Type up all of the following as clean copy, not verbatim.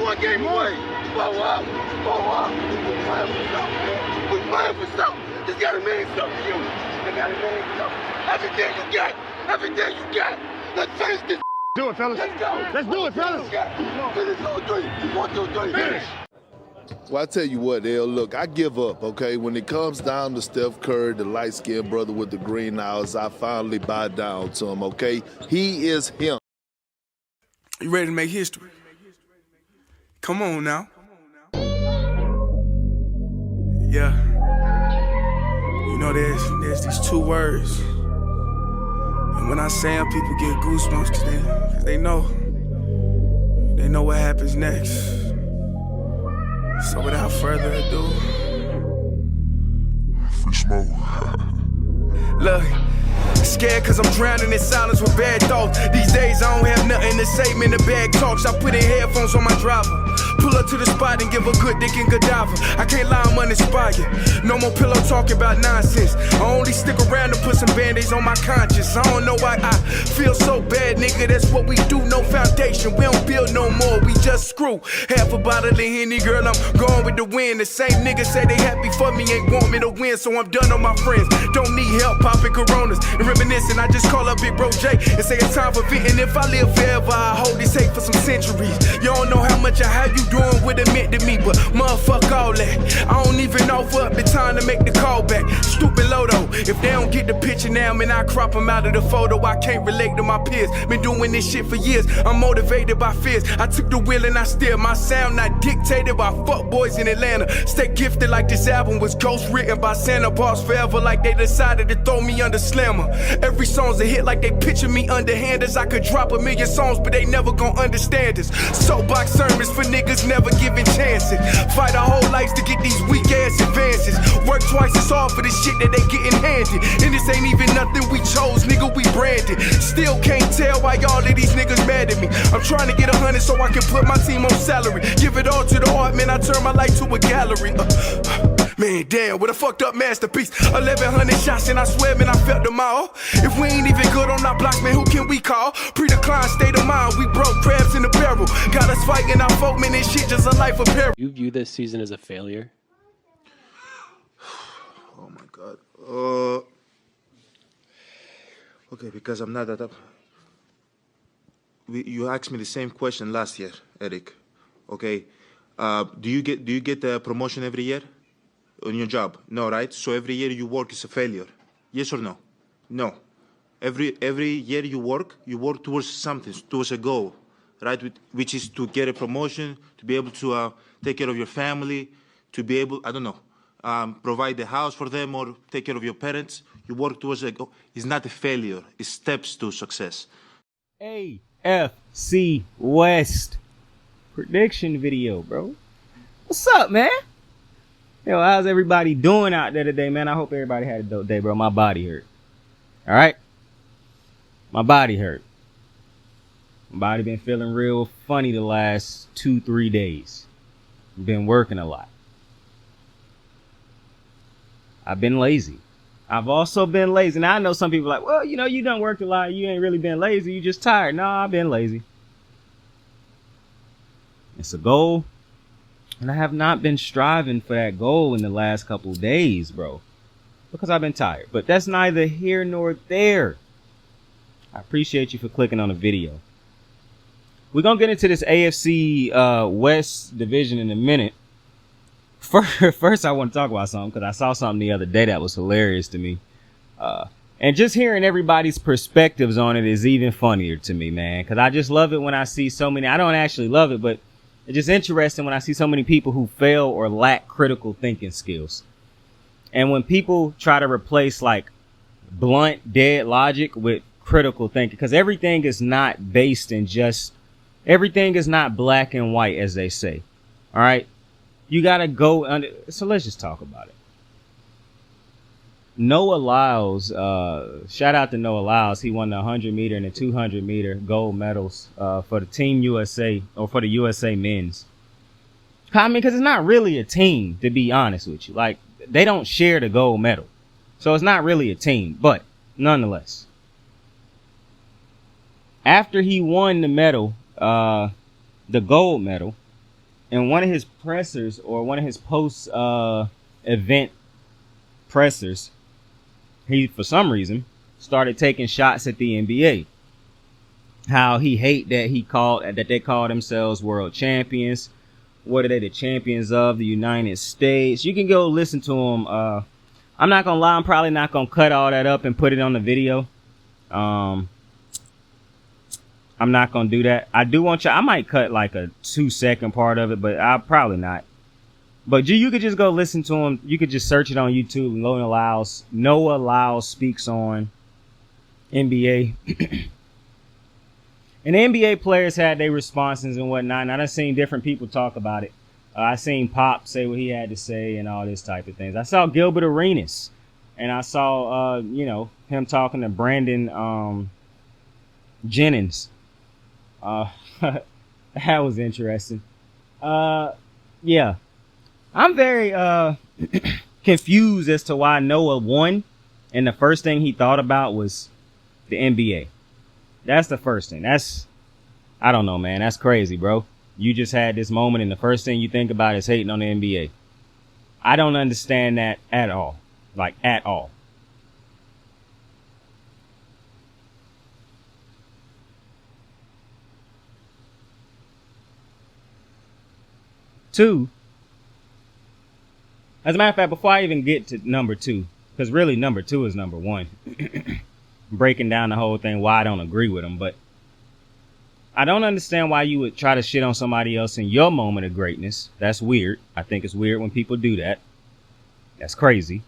one game away. Blow up. We're playing for something, man. We're playing for something. It's gotta mean something to you. It gotta mean something. Everything you got. Everything you got. Let's finish this. Do it, fellas. Let's go. Let's do it, fellas. Finish 2-3. 1, 2, 3. Finish. Well, I tell you what, L, look, I give up, okay? When it comes down to Steph Curry, the light-skinned brother with the green eyes, I finally bow down to him, okay? He is him. You ready to make history? Come on now. Yeah. You know, there's these two words. And when I say them, people get goosebumps because they know what happens next. So without further ado, Free smoke. look. Scared cause I'm drowning in silence with bad thoughts. These days I don't have nothing to say, man, the bag talks. I put in headphones on my driver. Pull up to the spot and give a good dick and Godiva. I can't lie, I'm uninspired. No more pillow talking about nonsense. I only stick around to put some band-aids on my conscience. I don't know why I feel so bad, nigga. That's what we do, no foundation. We don't build no more, we just screw. Half a bottle of Henny, girl, I'm going with the wind. The same niggas say they happy for me, ain't want me to win. So I'm done on my friends. Don't need help popping Coronas and reminiscing. I just call up Big Bro J and say it's time for venting. If I live forever, I hold this hate for some centuries. You don't know how much or how you doing would admit to me, but motherfuck all that. I don't even offer up the time to make the call back. Stupid Lodo, if they don't get the picture now, man, I crop them out of the photo. I can't relate to my peers. Been doing this shit for years. I'm motivated by fears. I took the wheel and I steer. My sound not dictated by fuck boys in Atlanta. Stay gifted like this album was ghost written by Santa. Boss forever like they decided to throw me under slammer. Every song's a hit like they picture me underhanders. I could drop a million songs, but they never gon' understand us. Soapbox sermons for niggas never giving chances. Fight our whole lives to get these weak ass advances. Work twice as hard for the shit that they getting handed. And this ain't even nothing we chose, nigga, we branded. Still can't tell why all of these niggas mad at me. I'm trying to get 100 so I can put my team on salary. Give it all to the art, man, I turn my life to a gallery. Man, damn, what a fucked up masterpiece. 1100 shots and I swear, man, I felt them all. If we ain't even good on our blocks, man, who can we call? Pre-decline state of mind, we broke crabs in the barrel. Got us fighting our folk, man, this shit just a life of peril. You view this season as a failure? Oh my God. Okay, because I'm not that up. You asked me the same question last year, Eric. Okay, do you get the promotion every year on your job? No, right? So every year you work is a failure. Yes or no? No. Every year you work towards something, towards a goal, right? Which is to get a promotion, to be able to take care of your family, to be able, I don't know, provide the house for them or take care of your parents. You work towards a goal. It's not a failure. It's steps to success. AFC West prediction video, bro. What's up, man? Yo, how's everybody doing out there today, man? I hope everybody had a dope day, bro. My body hurt. All right? My body hurt. My body been feeling real funny the last 2-3 days. Been working a lot. I've been lazy. I've also been lazy. Now, I know some people are like, well, you know, you done worked a lot. You ain't really been lazy. You just tired. No, I've been lazy. It's a goal. And I have not been striving for that goal in the last couple of days, bro. Because I've been tired. But that's neither here nor there. I appreciate you for clicking on the video. We're going to get into this AFC West division in a minute. First, I want to talk about something because I saw something the other day that was hilarious to me. And just hearing everybody's perspectives on it is even funnier to me, man. Because I just love it when I see so many. I don't actually love it, but it's just interesting when I see so many people who fail or lack critical thinking skills. And when people try to replace like blunt, dead logic with critical thinking, because everything is not based in just, everything is not black and white, as they say. All right. You got to go under. So let's just talk about it. Noah Lyles, shout out to Noah Lyles. He won the 100 meter and the 200 meter gold medals for the Team USA, or for the USA men's. I mean, because it's not really a team, to be honest with you. Like, they don't share the gold medal. So it's not really a team. But nonetheless, after he won the medal, the gold medal, in one of his pressers or one of his post event pressers, he for some reason started taking shots at the NBA. How he hate that they call themselves world champions. What are they, the champions of the United States? You can go listen to him. I'm not gonna lie, I'm probably not gonna cut all that up and put it on the video. I'm not gonna do that. I do want you. I might cut like a 2-second part of it, but I'll probably not. But you could just go listen to him. You could just search it on YouTube. Noah Lyles speaks on NBA. And the NBA players had their responses and whatnot. And I done seen different people talk about it. I seen Pop say what he had to say and all this type of things. I saw Gilbert Arenas, and I saw him talking to Brandon Jennings. That was interesting. Yeah, I'm very confused as to why Noah won, and the first thing he thought about was the NBA. That's the first thing. I don't know, man. That's crazy, bro. You just had this moment, and the first thing you think about is hating on the NBA. I don't understand that at all. Like, at all. Two, as a matter of fact, before I even get to number 2, because really number 2 is number 1. Breaking down the whole thing, why I don't agree with him, but I don't understand why you would try to shit on somebody else in your moment of greatness. That's weird. I think it's weird when people do that. That's crazy.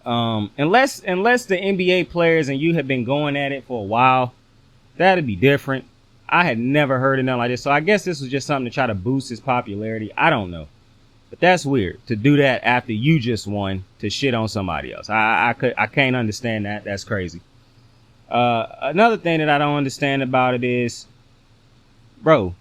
Unless the NBA players and you have been going at it for a while, that'd be different. I had never heard of nothing like this, so I guess this was just something to try to boost his popularity. I don't know. But that's weird to do that after you just won, to shit on somebody else. I can't understand that. That's crazy. Another thing that I don't understand about it is, bro,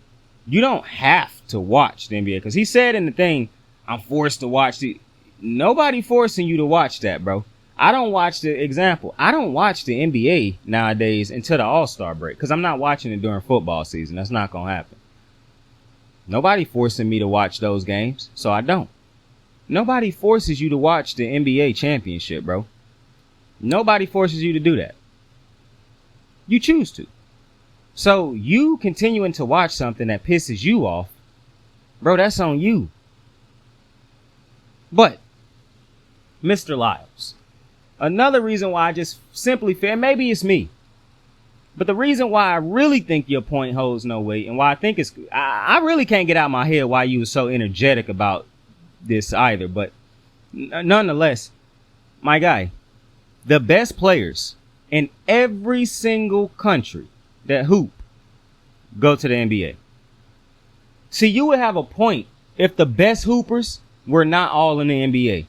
you don't have to watch the NBA, because he said in the thing, I'm forced to watch the. Nobody forcing you to watch that, bro. I don't watch the NBA nowadays until the All-Star break, because I'm not watching it during football season. That's not gonna happen. Nobody forcing me to watch those games, so I don't. Nobody forces you to watch the NBA championship, bro. Nobody forces you to do that. You choose to. So you continuing to watch something that pisses you off, bro, that's on you. But, Mr. Lyles, another reason why I just simply feel, maybe it's me, but the reason why I really think your point holds no weight, and why I think I really can't get out of my head why you were so energetic about this either, but nonetheless, my guy, the best players in every single country that hoop go to the NBA. See, you would have a point if the best hoopers were not all in the NBA.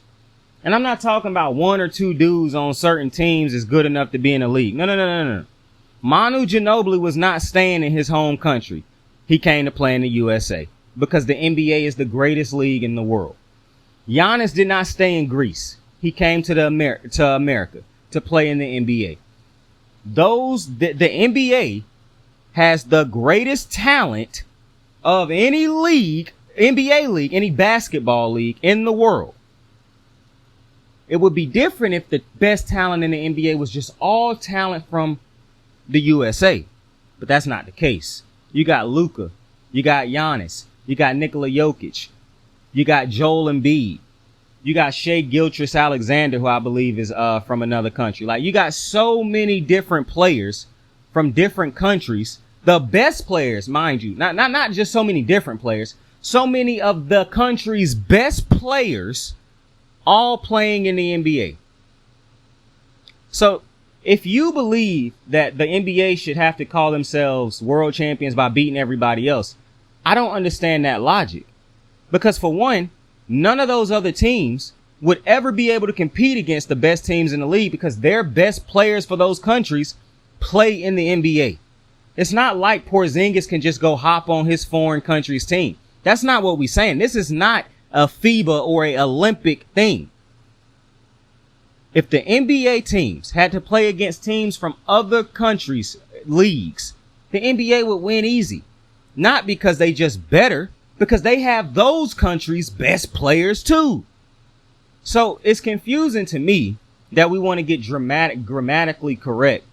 And I'm not talking about 1 or 2 dudes on certain teams is good enough to be in the league. No. Manu Ginobili was not staying in his home country. He came to play in the USA because the NBA is the greatest league in the world. Giannis did not stay in Greece. He came to America to play in the NBA. The NBA has the greatest talent of any league, NBA league, any basketball league in the world. It would be different if the best talent in the NBA was just all talent from the USA, but that's not the case. You got Luka, you got Giannis, you got Nikola Jokic, you got Joel Embiid, you got Shai Gilgeous-Alexander, who I believe is from another country. Like, you got so many different players from different countries. The best players, mind you, not just so many different players, so many of the country's best players all playing in the NBA. So if you believe that the NBA should have to call themselves world champions by beating everybody else, I don't understand that logic. Because for one, none of those other teams would ever be able to compete against the best teams in the league because their best players for those countries play in the NBA. It's not like Porzingis can just go hop on his foreign country's team. That's not what we're saying. This is not a FIBA or a Olympic thing. If the NBA teams had to play against teams from other countries' leagues, the NBA would win easy. Not because they just better, because they have those countries' best players too. So it's confusing to me that we want to get grammatically correct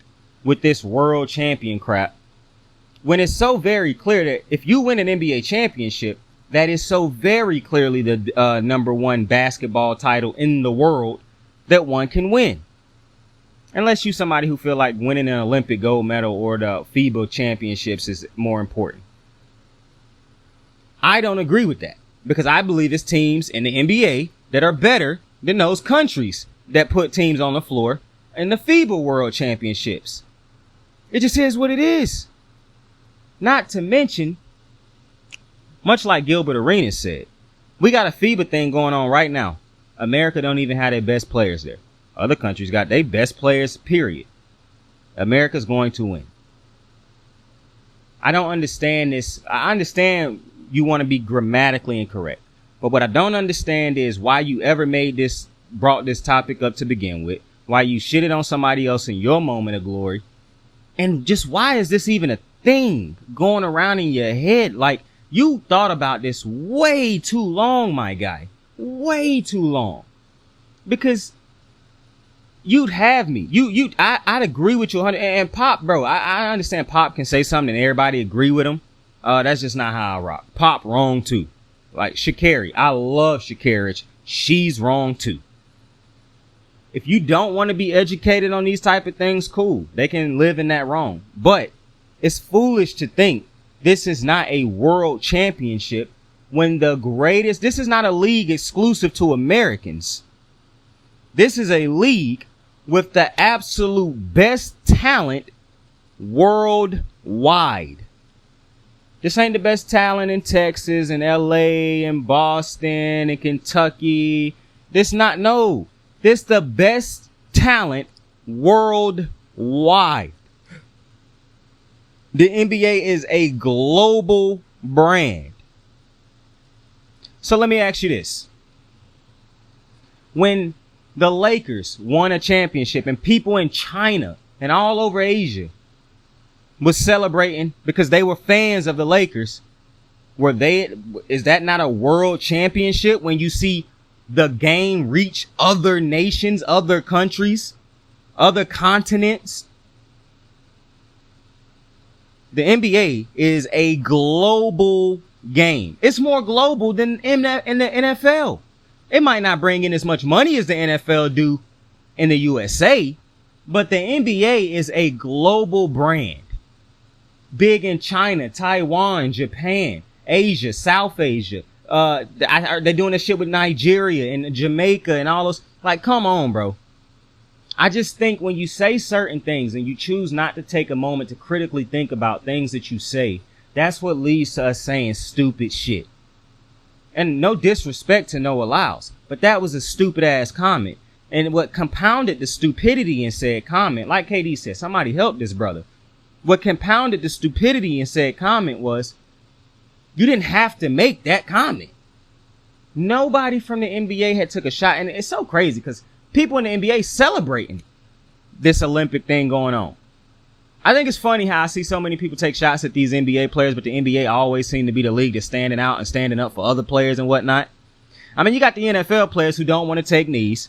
with this world champion crap, when it's so very clear that if you win an NBA championship, that is so very clearly the number one basketball title in the world that one can win. Unless you somebody who feel like winning an Olympic gold medal or the FIBA championships is more important. I don't agree with that, because I believe it's teams in the NBA that are better than those countries that put teams on the floor in the FIBA World Championships. It just is what it is. Not to mention, much like Gilbert Arenas said, we got a FIBA thing going on right now. America don't even have their best players there. Other countries got their best players, period. America's going to win. I don't understand this. I understand you want to be grammatically incorrect. But what I don't understand is why you ever brought this topic up to begin with. Why you shitted on somebody else in your moment of glory. And just why is this even a thing going around in your head? Like, you thought about this way too long, my guy. Way too long. Because you'd have me. I'd agree with you 100. And Pop, bro, I understand Pop can say something and everybody agree with him. That's just not how I rock. Pop wrong too. Like Sha'Carri, I love Sha'Carri. She's wrong too. If you don't want to be educated on these type of things, cool. They can live in that wrong. But it's foolish to think this is not a world championship when this is not a league exclusive to Americans. This is a league with the absolute best talent worldwide. This ain't the best talent in Texas and LA and Boston and Kentucky. This the best talent worldwide. The NBA is a global brand. So let me ask you this. When the Lakers won a championship and people in China and all over Asia was celebrating because they were fans of the Lakers, is that not a world championship when you see the game reach other nations, other countries, other continents? The NBA is a global game. It's more global than in the NFL. It might not bring in as much money as the NFL do in the USA, but the NBA is a global brand. Big in China, Taiwan, Japan, Asia, South Asia. They're doing this shit with Nigeria and Jamaica and all those. Like, come on, bro. I just think when you say certain things and you choose not to take a moment to critically think about things that you say, that's what leads to us saying stupid shit. And no disrespect to Noah Lyles, but that was a stupid ass comment. And what compounded the stupidity in said comment, like KD said, somebody help this brother. What compounded the stupidity in said comment was, you didn't have to make that comment. Nobody from the NBA had took a shot. And it's so crazy because people in the NBA celebrating this Olympic thing going on. I think it's funny how I see so many people take shots at these NBA players, but the NBA always seem to be the league that's standing out and standing up for other players and whatnot. I mean, you got the NFL players who don't want to take knees.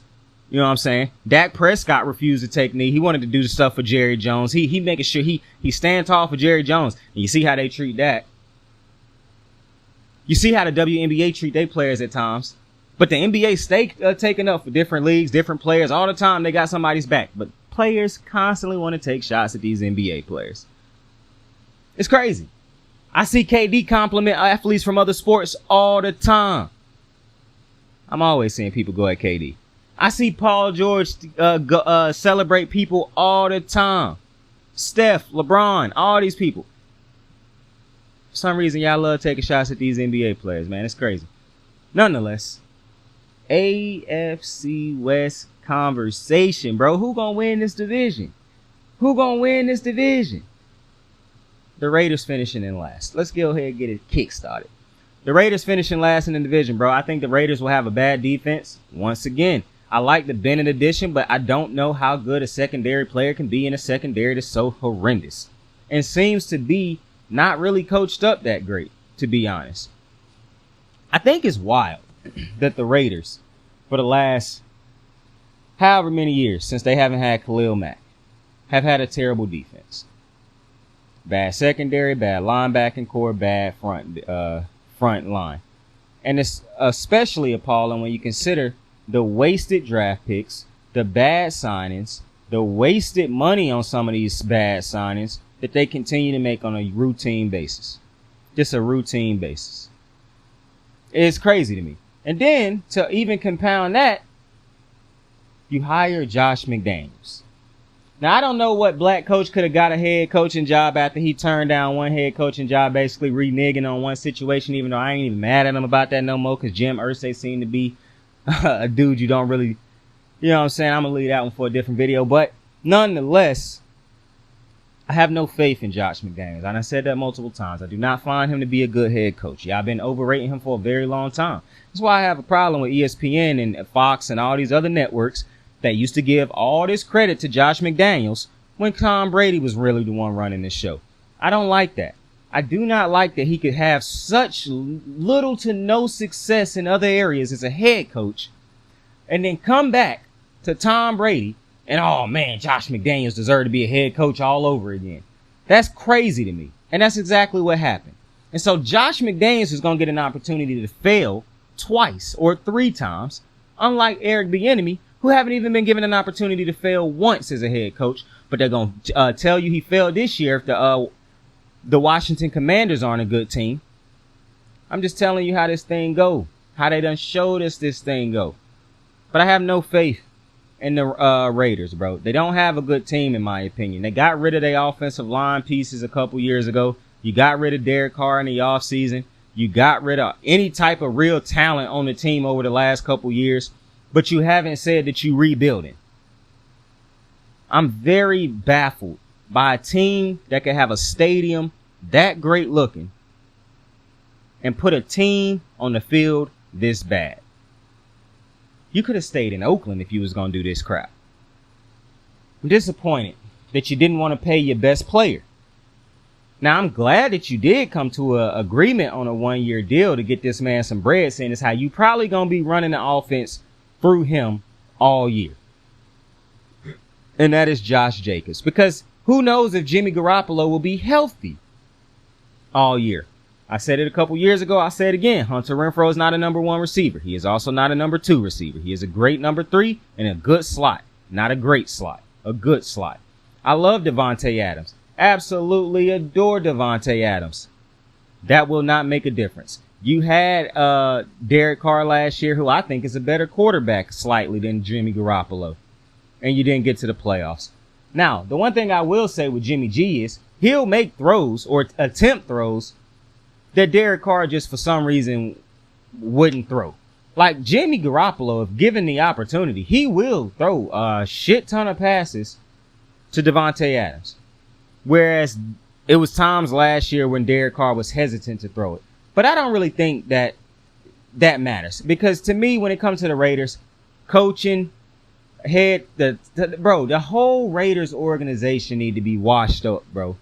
You know what I'm saying? Dak Prescott refused to take knee. He wanted to do the stuff for Jerry Jones. He making sure he stand tall for Jerry Jones. And you see how they treat Dak. You see how the WNBA treat their players at times. But the NBA stay taking up for different leagues, different players. All the time they got somebody's back. But players constantly want to take shots at these NBA players. It's crazy. I see KD compliment athletes from other sports all the time. I'm always seeing people go at KD. I see Paul George celebrate people all the time. Steph, LeBron, all these people. For some reason, y'all love taking shots at these NBA players, man. It's crazy. Nonetheless, AFC West conversation, bro. Who gonna win this division? Who gonna win this division? The Raiders finishing in last. Let's go ahead and get it kick-started. The Raiders finishing last in the division, bro. I think the Raiders will have a bad defense. Once again, I like the Bennett addition, but I don't know how good a secondary player can be in a secondary that's so horrendous. And seems to be not really coached up that great, to be honest. I think it's wild that the Raiders, for the last however many years since they haven't had Khalil Mack, have had a terrible defense. Bad secondary, bad linebacking core, bad front line. And it's especially appalling when you consider the wasted draft picks, the bad signings, the wasted money on some of these bad signings that they continue to make on a routine basis. Just a routine basis. It's crazy to me. And then, to even compound that, you hire Josh McDaniels. Now, I don't know what black coach could have got a head coaching job after he turned down one head coaching job, basically reneging on one situation, even though I ain't even mad at him about that no more, because Jim Irsay seemed to be a dude you don't really, you know what I'm saying? I'm going to leave that one for a different video. But nonetheless, I have no faith in Josh McDaniels. And I said that multiple times. I do not find him to be a good head coach. Yeah, I've been overrating him for a very long time. That's why I have a problem with ESPN and Fox and all these other networks that used to give all this credit to Josh McDaniels when Tom Brady was really the one running this show. I don't like that. I do not like that he could have such little to no success in other areas as a head coach and then come back to Tom Brady and, oh man, Josh McDaniels deserved to be a head coach all over again. That's crazy to me. And that's exactly what happened. And so Josh McDaniels is going to get an opportunity to fail twice or 3 times, unlike Eric Bieniemy, who haven't even been given an opportunity to fail once as a head coach, but they're going to tell you he failed this year if the Washington Commanders aren't a good team. I'm just telling you how this thing go, how they done showed us this thing go. But I have no faith in the Raiders, bro. They don't have a good team, in my opinion. They got rid of their offensive line pieces a couple years ago. You got rid of Derek Carr in the offseason. You got rid of any type of real talent on the team over the last couple years. But you haven't said that you rebuilding. I'm very baffled by a team that can have a stadium that great looking and put a team on the field this bad. You could have stayed in Oakland if you was going to do this crap. I'm disappointed that you didn't want to pay your best player. Now, I'm glad that you did come to an agreement on a 1-year deal to get this man some bread, saying it's how you probably going to be running the offense through him all year. And that is Josh Jacobs. Because who knows if Jimmy Garoppolo will be healthy all year. I said it a couple years ago. I say it again. Hunter Renfrow is not a number 1 receiver. He is also not a number 2 receiver. He is a great number 3 and a good slot. Not a great slot. A good slot. I love Devontae Adams. Absolutely adore Devontae Adams. That will not make a difference. You had Derek Carr last year, who I think is a better quarterback slightly than Jimmy Garoppolo. And you didn't get to the playoffs. Now, the one thing I will say with Jimmy G is he'll make throws or attempt throws that Derek Carr just for some reason wouldn't throw. Like Jimmy Garoppolo, if given the opportunity, he will throw a shit ton of passes to Devontae Adams. Whereas it was times last year when Derek Carr was hesitant to throw it. But I don't really think that matters. Because to me, when it comes to the Raiders, coaching, the whole Raiders organization need to be washed up, bro.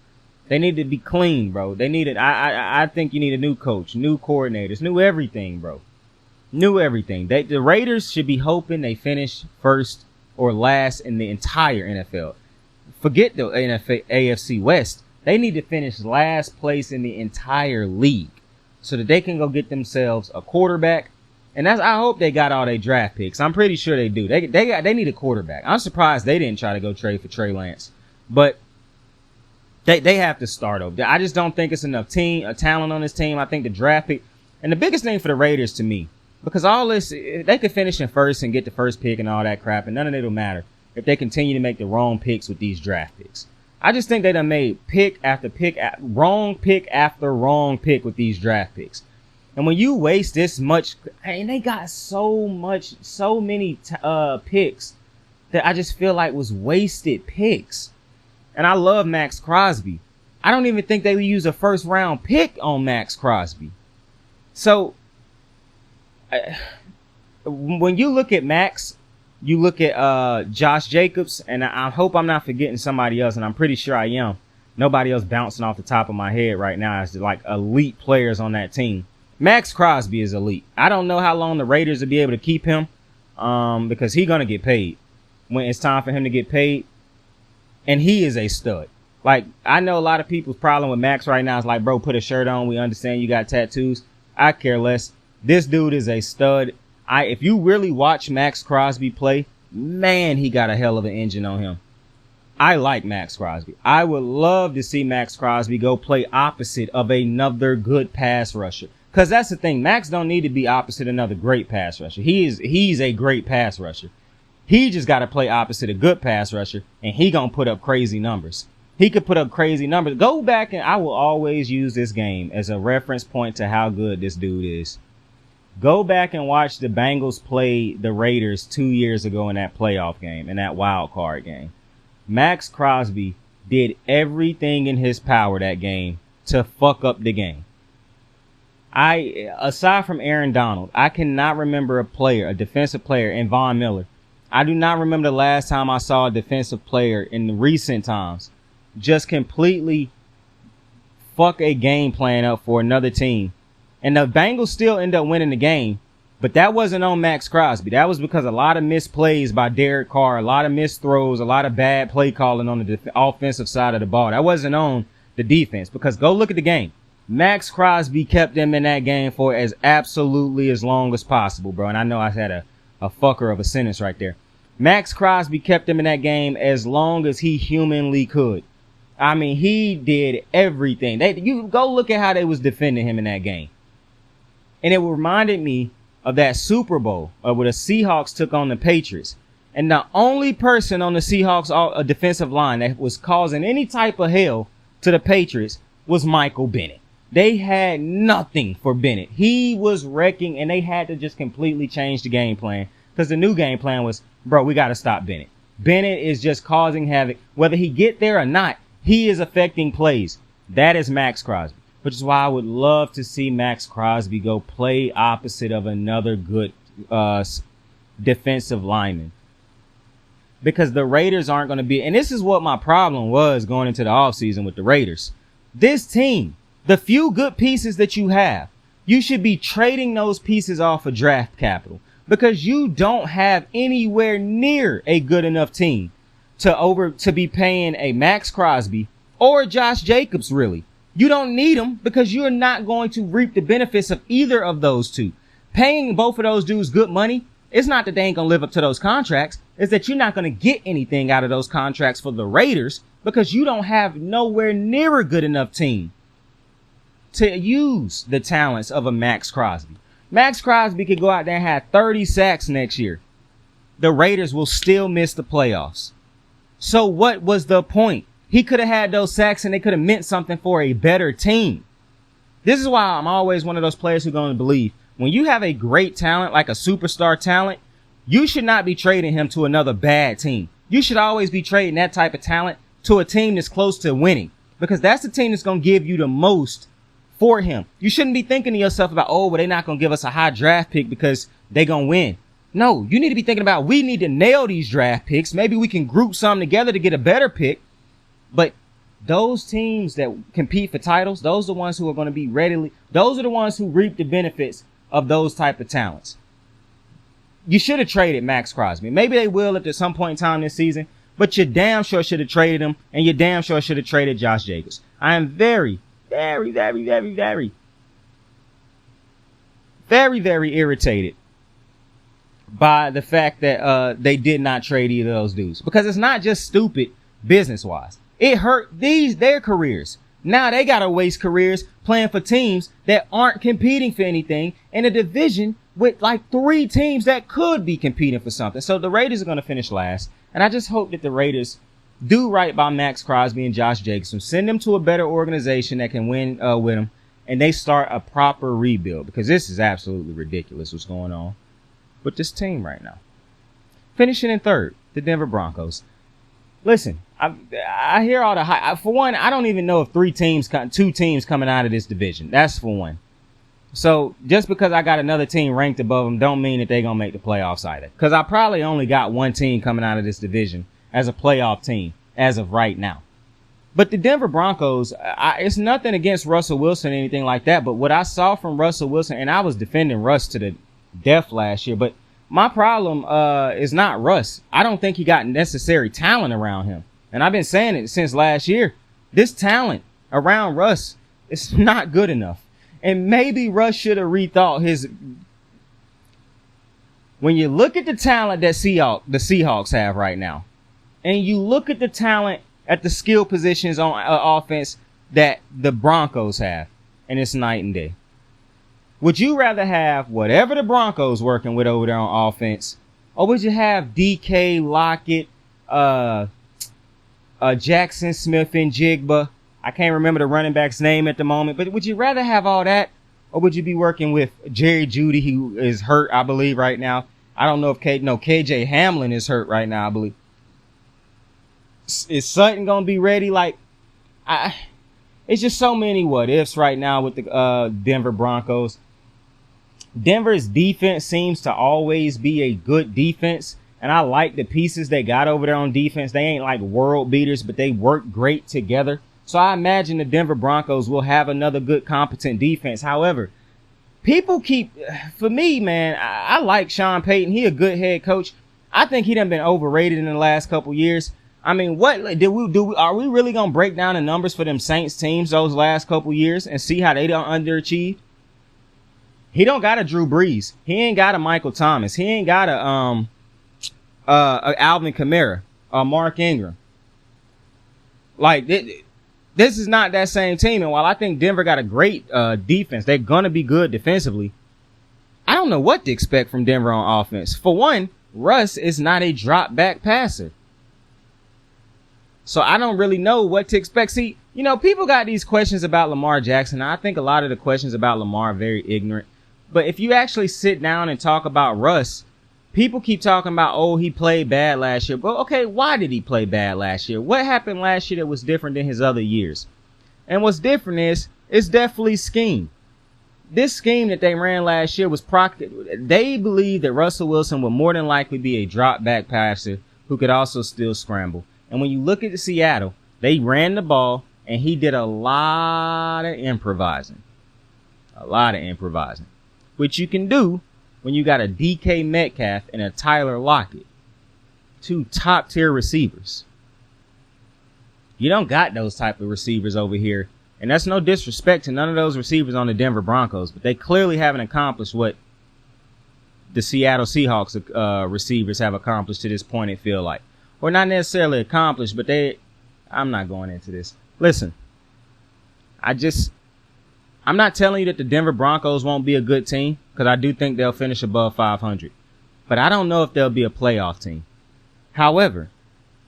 They need to be clean, bro. I think you need a new coach, new coordinators, new everything, bro. New everything. The Raiders should be hoping they finish first or last in the entire NFL. Forget the AFC West. They need to finish last place in the entire league so that they can go get themselves a quarterback. And I hope they got all their draft picks. I'm pretty sure they do. They need a quarterback. I'm surprised they didn't try to go trade for Trey Lance. But they have to start over. I just don't think it's enough talent on this team. I think the draft pick, and the biggest thing for the Raiders to me, because all this, they could finish in first and get the first pick and all that crap, and none of it will matter if they continue to make the wrong picks with these draft picks. I just think they done made pick after pick, wrong pick after wrong pick with these draft picks. And when you waste this much, and they got so many picks that I just feel like was wasted picks. And I love Max Crosby. I don't even think they would use a first round pick on Max Crosby. So when you look at Max, you look at Josh Jacobs, and I hope I'm not forgetting somebody else, and I'm pretty sure I am. Nobody else bouncing off the top of my head right now as like elite players on that team. Max Crosby is elite. I don't know how long the Raiders will be able to keep him because he's going to get paid when it's time for him to get paid. And he is a stud. Like, I know a lot of people's problem with Max right now is like, bro, put a shirt on. We understand you got tattoos. I care less. This dude is a stud. If you really watch Max Crosby play, man, he got a hell of an engine on him. I like Max Crosby. I would love to see Max Crosby go play opposite of another good pass rusher. Because that's the thing. Max don't need to be opposite another great pass rusher. He's a great pass rusher. He just got to play opposite a good pass rusher, and he going to put up crazy numbers. He could put up crazy numbers. Go back, and I will always use this game as a reference point to how good this dude is. Go back and watch the Bengals play the Raiders 2 years ago in that playoff game, in that wild card game. Max Crosby did everything in his power that game to fuck up the game. Aside from Aaron Donald, I cannot remember a defensive player, and Von Miller. I do not remember the last time I saw a defensive player in the recent times just completely fuck a game plan up for another team. And the Bengals still end up winning the game, but that wasn't on Max Crosby. That was because a lot of missed plays by Derek Carr, a lot of missed throws, a lot of bad play calling on the offensive side of the ball. That wasn't on the defense, because go look at the game. Max Crosby kept them in that game for absolutely as long as possible, bro. And I know I had a fucker of a sentence right there. Max Crosby kept them in that game as long as he humanly could. I mean, he did everything. You go look at how they was defending him in that game. And it reminded me of that Super Bowl where the Seahawks took on the Patriots. And the only person on the Seahawks defensive line that was causing any type of hell to the Patriots was Michael Bennett. They had nothing for Bennett. He was wrecking, and they had to just completely change the game plan because the new game plan was, bro, we got to stop Bennett. Bennett is just causing havoc. Whether he get there or not, he is affecting plays. That is Max Crosby, which is why I would love to see Max Crosby go play opposite of another good defensive lineman. Because the Raiders aren't going to be, and this is what my problem was going into the offseason with the Raiders. This team, the few good pieces that you have, you should be trading those pieces off of draft capital because you don't have anywhere near a good enough team to be paying a Max Crosby or Josh Jacobs, really. You don't need them because you're not going to reap the benefits of either of those two. Paying both of those dudes good money, it's not that they ain't going to live up to those contracts. It's that you're not going to get anything out of those contracts for the Raiders because you don't have nowhere near a good enough team to use the talents of a Max Crosby. Max Crosby could go out there and have 30 sacks next year. The Raiders will still miss the playoffs. So what was the point? He could have had those sacks and they could have meant something for a better team. This is why I'm always one of those players who's going to believe when you have a great talent, like a superstar talent, you should not be trading him to another bad team. You should always be trading that type of talent to a team that's close to winning because that's the team that's going to give you the most for him. You shouldn't be thinking to yourself about, oh, well, they're not going to give us a high draft pick because they're going to win. No, you need to be thinking about, we need to nail these draft picks. Maybe we can group some together to get a better pick. But those teams that compete for titles, those are the ones who are going to be those are the ones who reap the benefits of those type of talents. You should have traded Max Crosby. Maybe they will at some point in time this season, but you damn sure should have traded him, and you damn sure should have traded Josh Jacobs. I am very, very, very, very, very, very, very irritated by the fact that they did not trade either of those dudes. Because it's not just stupid business-wise. It hurt their careers. Now they got to waste careers playing for teams that aren't competing for anything in a division with like 3 teams that could be competing for something. So the Raiders are going to finish last. And I just hope that the Raiders do right by Max Crosby and Josh Jacobs. Send them to a better organization that can win with them. And they start a proper rebuild. Because this is absolutely ridiculous what's going on with this team right now. Finishing in third, the Denver Broncos. Listen, I hear all the hype. For one, I don't even know if 2 teams coming out of this division. That's for one. So just because I got another team ranked above them don't mean that they're going to make the playoffs either. Because I probably only got one team coming out of this division as a playoff team as of right now. But the Denver Broncos, it's nothing against Russell Wilson or anything like that. But what I saw from Russell Wilson, and I was defending Russ to the death last year, but my problem is not Russ. I don't think he got necessary talent around him. And I've been saying it since last year. This talent around Russ is not good enough. And maybe Russ should have rethought his... When you look at the talent that the Seahawks have right now, and you look at the talent at the skill positions on offense that the Broncos have, and it's night and day. Would you rather have whatever the Broncos working with over there on offense, or would you have DK, Lockett, Jackson Smith and Jigba? I can't remember the running back's name at the moment, but would you rather have all that, or would you be working with Jerry Jeudy, who is hurt, I believe, right now? I don't know if KJ Hamlin is hurt right now, I believe. Is Sutton gonna be ready? It's just so many what ifs right now with the Denver Broncos. Denver's defense seems to always be a good defense, and I like the pieces they got over there on defense. They ain't like world beaters, but they work great together. So I imagine the Denver Broncos will have another good, competent defense. However, for me, man, I like Sean Payton. He a good head coach. I think he done been overrated in the last couple years. I mean, are we really going to break down the numbers for them Saints teams those last couple years and see how they don't underachieve? He don't got a Drew Brees. He ain't got a Michael Thomas. He ain't got a Alvin Kamara or Mark Ingram. Like, this is not that same team. And while I think Denver got a great defense, they're going to be good defensively. I don't know what to expect from Denver on offense. For one, Russ is not a drop back passer. So I don't really know what to expect. See, people got these questions about Lamar Jackson. I think a lot of the questions about Lamar are very ignorant. But if you actually sit down and talk about Russ, people keep talking about, oh, he played bad last year. But okay, why did he play bad last year? What happened last year that was different than his other years? And what's different is, it's definitely scheme. This scheme that they ran last year was they believed that Russell Wilson would more than likely be a drop back passer who could also still scramble. And when you look at Seattle, they ran the ball and he did a lot of improvising. Which you can do when you got a DK Metcalf and a Tyler Lockett. Two top tier receivers. You don't got those type of receivers over here. And that's no disrespect to none of those receivers on the Denver Broncos. But they clearly haven't accomplished what the Seattle Seahawks receivers have accomplished to this point, it feel like. Or not necessarily accomplished, but I'm not going into this. Listen, I'm not telling you that the Denver Broncos won't be a good team, because I do think they'll finish above 500. But I don't know if they'll be a playoff team. However,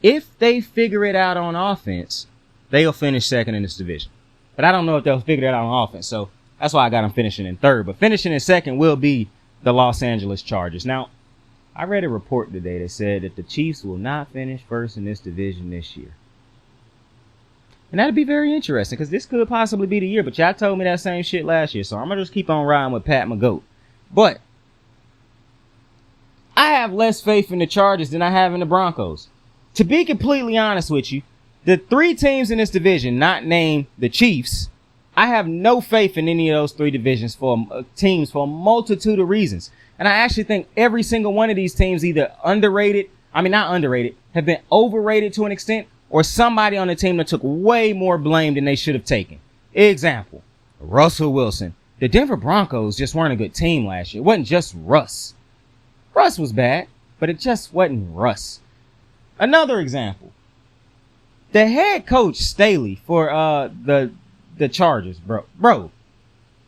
if they figure it out on offense, they'll finish second in this division. But I don't know if they'll figure it out on offense, so that's why I got them finishing in third. But finishing in second will be the Los Angeles Chargers. Now, I read a report today that said that the Chiefs will not finish first in this division this year. And that'd be very interesting, because this could possibly be the year. But y'all told me that same shit last year, so I'm going to just keep on riding with Pat McGoat. But I have less faith in the Chargers than I have in the Broncos. To be completely honest with you, the three teams in this division, not named the Chiefs, I have no faith in any of those three divisions teams for a multitude of reasons. And I actually think every single one of these teams either have been overrated to an extent, or somebody on the team that took way more blame than they should have taken. Example, Russell Wilson. The Denver Broncos just weren't a good team last year. It wasn't just Russ. Russ was bad, but it just wasn't Russ. Another example, the head coach Staley for the Chargers, bro.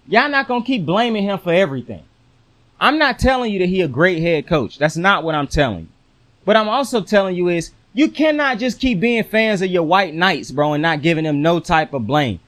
Y'all not gonna keep blaming him for everything. I'm not telling you that he a great head coach. That's not what I'm telling you. What I'm also telling you is, you cannot just keep being fans of your white knights, bro, and not giving them no type of blame.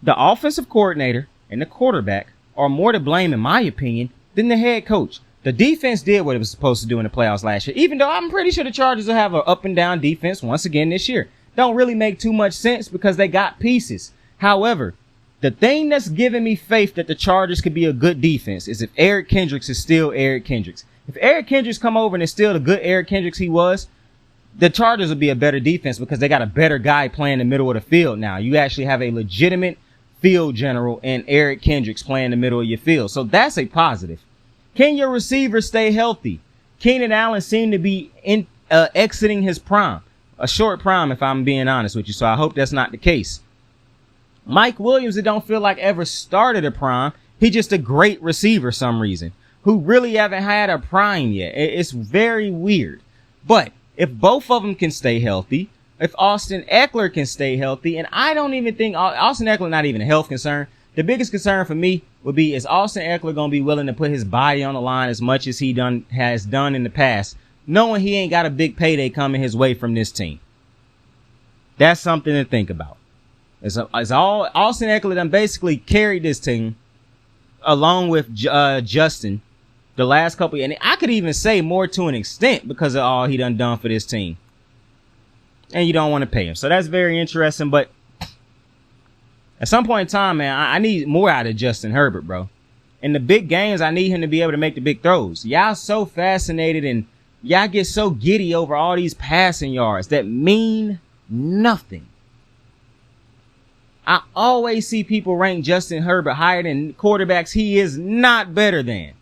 The offensive coordinator and the quarterback are more to blame, in my opinion, than the head coach. The defense did what it was supposed to do in the playoffs last year, even though I'm pretty sure the Chargers will have an up and down defense once again this year. Don't really make too much sense because they got pieces. However, the thing that's giving me faith that the Chargers could be a good defense is if Eric Kendricks is still Eric Kendricks. If Eric Kendricks come over and is still the good Eric Kendricks he was, the Chargers will be a better defense because they got a better guy playing the middle of the field now. You actually have a legitimate field general in Eric Kendricks playing the middle of your field. So that's a positive. Can your receivers stay healthy? Keenan Allen seemed to be exiting his prime. A short prime, if I'm being honest with you. So I hope that's not the case. Mike Williams, it don't feel like ever started a prime. He's just a great receiver some reason, who really haven't had a prime yet. It's very weird. But if both of them can stay healthy, if Austin Eckler can stay healthy, and I don't even think Austin Eckler not even a health concern. The biggest concern for me would be, is Austin Eckler going to be willing to put his body on the line as much as he has done in the past, knowing he ain't got a big payday coming his way from this team? That's something to think about. It's all Austin Eckler done basically carried this team along with Justin the last couple, and I could even say more to an extent because of all he done for this team. And you don't want to pay him. So that's very interesting. But at some point in time, man, I need more out of Justin Herbert, bro. In the big games, I need him to be able to make the big throws. Y'all so fascinated and y'all get so giddy over all these passing yards that mean nothing. I always see people rank Justin Herbert higher than quarterbacks he is not better than.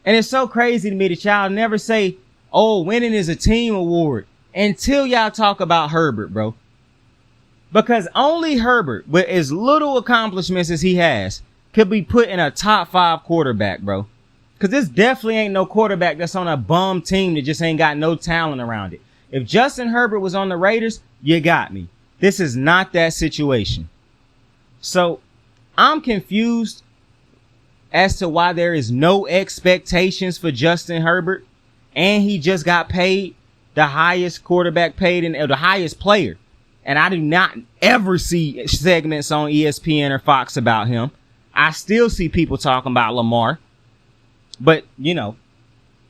And it's so crazy to me that y'all never say, oh, winning is a team award, until y'all talk about Herbert, bro. Because only Herbert, with as little accomplishments as he has, could be put in a top 5 quarterback, bro. Because this definitely ain't no quarterback that's on a bum team that just ain't got no talent around it. If Justin Herbert was on the Raiders, you got me. This is not that situation. So I'm confused as to why there is no expectations for Justin Herbert, and he just got paid the highest quarterback paid or the highest player. And I do not ever see segments on ESPN or Fox about him. I still see people talking about Lamar. But, you know,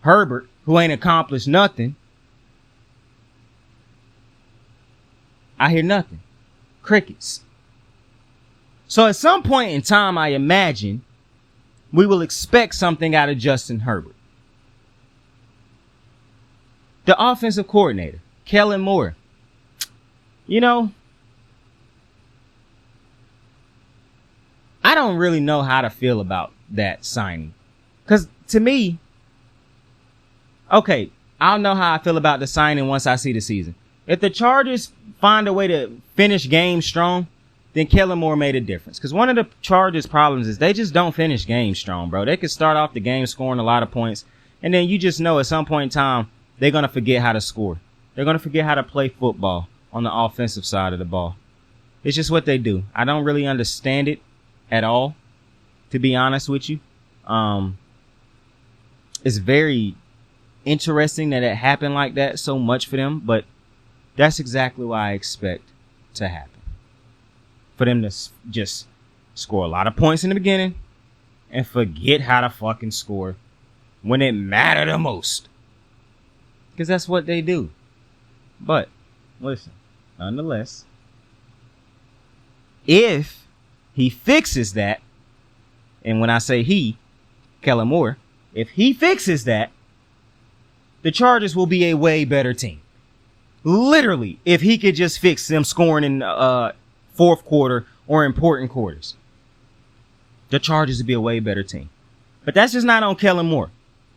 Herbert, who ain't accomplished nothing, I hear nothing. Crickets. So at some point in time, I imagine we will expect something out of Justin Herbert. The offensive coordinator, Kellen Moore. You know, I don't really know how to feel about that signing. Because to me, okay, I'll know how I feel about the signing once I see the season. If the Chargers find a way to finish games strong, then Kellen Moore made a difference. Because one of the Chargers' problems is they just don't finish games strong, bro. They could start off the game scoring a lot of points, and then you just know at some point in time, they're going to forget how to score. They're going to forget how to play football on the offensive side of the ball. It's just what they do. I don't really understand it at all, to be honest with you. It's very interesting that it happened like that so much for them, but that's exactly what I expect to happen. For them to just score a lot of points in the beginning and forget how to fucking score when it mattered the most. Because that's what they do. But, listen, nonetheless, if he fixes that, and when I say he, Kellen Moore, if he fixes that, the Chargers will be a way better team. Literally, if he could just fix them scoring in fourth quarter or important quarters, the Chargers would be a way better team. But that's just not on Kellen Moore.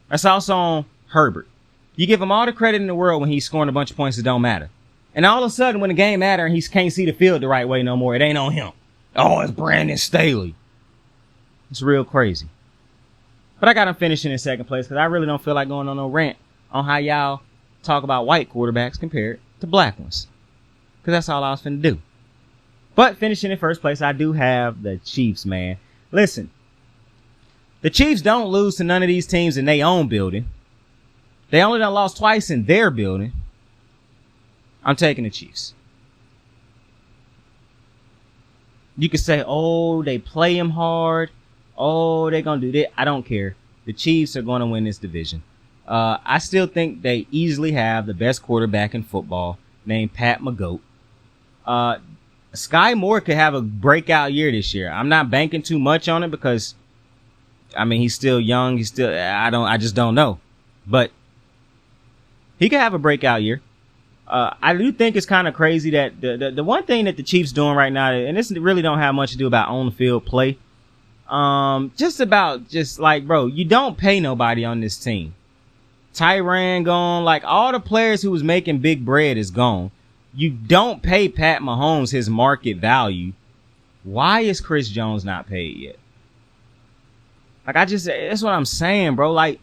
That's also on Herbert. You give him all the credit in the world when he's scoring a bunch of points that don't matter. And all of a sudden, when the game matters and he can't see the field the right way no more, it ain't on him. Oh, it's Brandon Staley. It's real crazy. But I got him finishing in second place because I really don't feel like going on no rant on how y'all talk about white quarterbacks compared to black ones. Because that's all I was finna do. But finishing in first place, I do have the Chiefs, man. Listen, the Chiefs don't lose to none of these teams in their own building. They only done lost twice in their building. I'm taking the Chiefs. You could say, oh, they play him hard. Oh, they're going to do that. I don't care. The Chiefs are going to win this division. I still think they easily have the best quarterback in football named Pat McGoat. Sky Moore could have a breakout year this year. I'm not banking too much on it because, I mean, he's still young. I just don't know. But he could have a breakout year. I do think it's kind of crazy that the one thing that the Chiefs doing right now, and this really don't have much to do about on the field play. Just like, bro, you don't pay nobody on this team. Tyrann gone, like all the players who was making big bread is gone. You don't pay Pat Mahomes his market value. Why is Chris Jones not paid yet? Like, that's what I'm saying, bro. Like,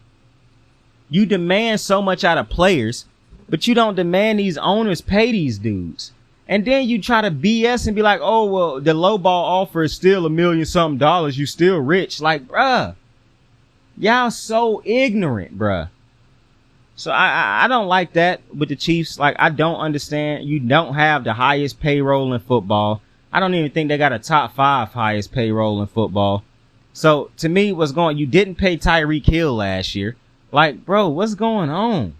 you demand so much out of players, but you don't demand these owners pay these dudes. And then you try to BS and be like, oh, well, the low ball offer is still $1 million something. You still rich. Like, bruh, y'all so ignorant, bruh. So I don't like that with the Chiefs. Like, I don't understand. You don't have the highest payroll in football. I don't even think they got a top 5 highest payroll in football. So to me, you didn't pay Tyreek Hill last year. Like, bro, what's going on?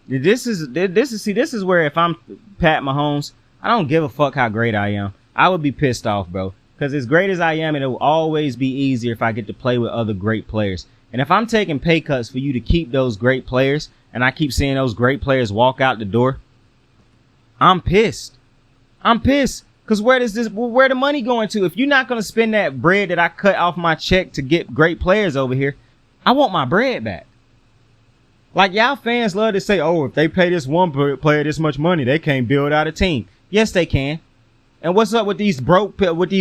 This is where if I'm Pat Mahomes, I don't give a fuck how great I am. I would be pissed off, bro. Because as great as I am, it will always be easier if I get to play with other great players. And if I'm taking pay cuts for you to keep those great players, and I keep seeing those great players walk out the door, I'm pissed. Because where the money going to? If you're not going to spend that bread that I cut off my check to get great players over here, I want my bread back. Like, y'all fans love to say, oh, if they pay this one player this much money, they can't build out a team. Yes, they can. And what's up with these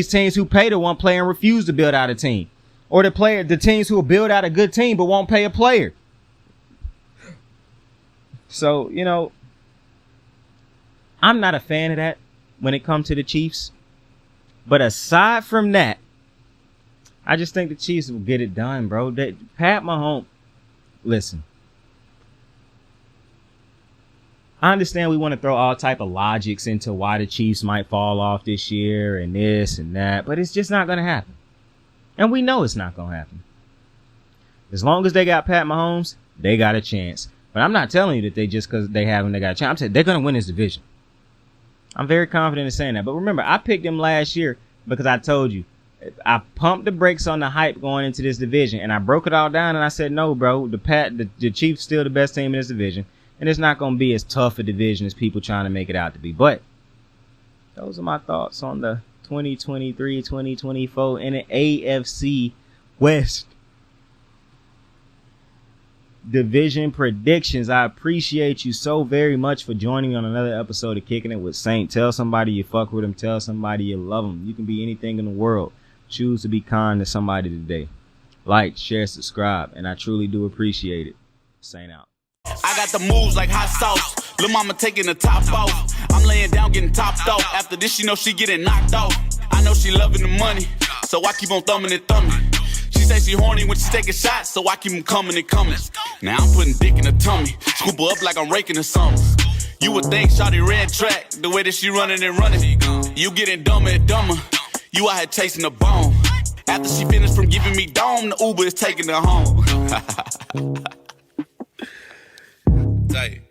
teams who pay the one player and refuse to build out a team? Or the teams who will build out a good team but won't pay a player. So, I'm not a fan of that when it comes to the Chiefs. But aside from that, I just think the Chiefs will get it done, bro. Pat Mahomes, listen. I understand we want to throw all type of logics into why the Chiefs might fall off this year and this and that, but it's just not going to happen. And we know it's not going to happen. As long as they got Pat Mahomes, they got a chance. But I'm not telling you that because they got a chance. I'm saying they're going to win this division. I'm very confident in saying that. But remember, I picked them last year because I told you, I pumped the brakes on the hype going into this division, and I broke it all down, and I said, no, bro, the Chiefs still the best team in this division, and it's not going to be as tough a division as people trying to make it out to be. But those are my thoughts on the 2023-2024 in the AFC West division predictions. I appreciate you so very much for joining me on another episode of Kicking It with Saint. Tell somebody you fuck with them. Tell somebody you love them. You can be anything in the world. Choose to be kind to somebody today. Like, share, subscribe, and I truly do appreciate it. Saint out. I got the moves like hot sauce. Lil' mama taking the top off. I'm laying down getting topped off. After this, she know she getting knocked off. I know she loving the money, so I keep on thumbing and thumbing. She say she horny when she taking shots, so I keep them coming and coming. Now I'm putting dick in her tummy. Scoop her up like I'm raking her something. You would think shawty ran track, the way that she running and running. You getting dumber and dumber. You out here chasing the bone. After she finished from giving me dome, the Uber is taking her home. Tight.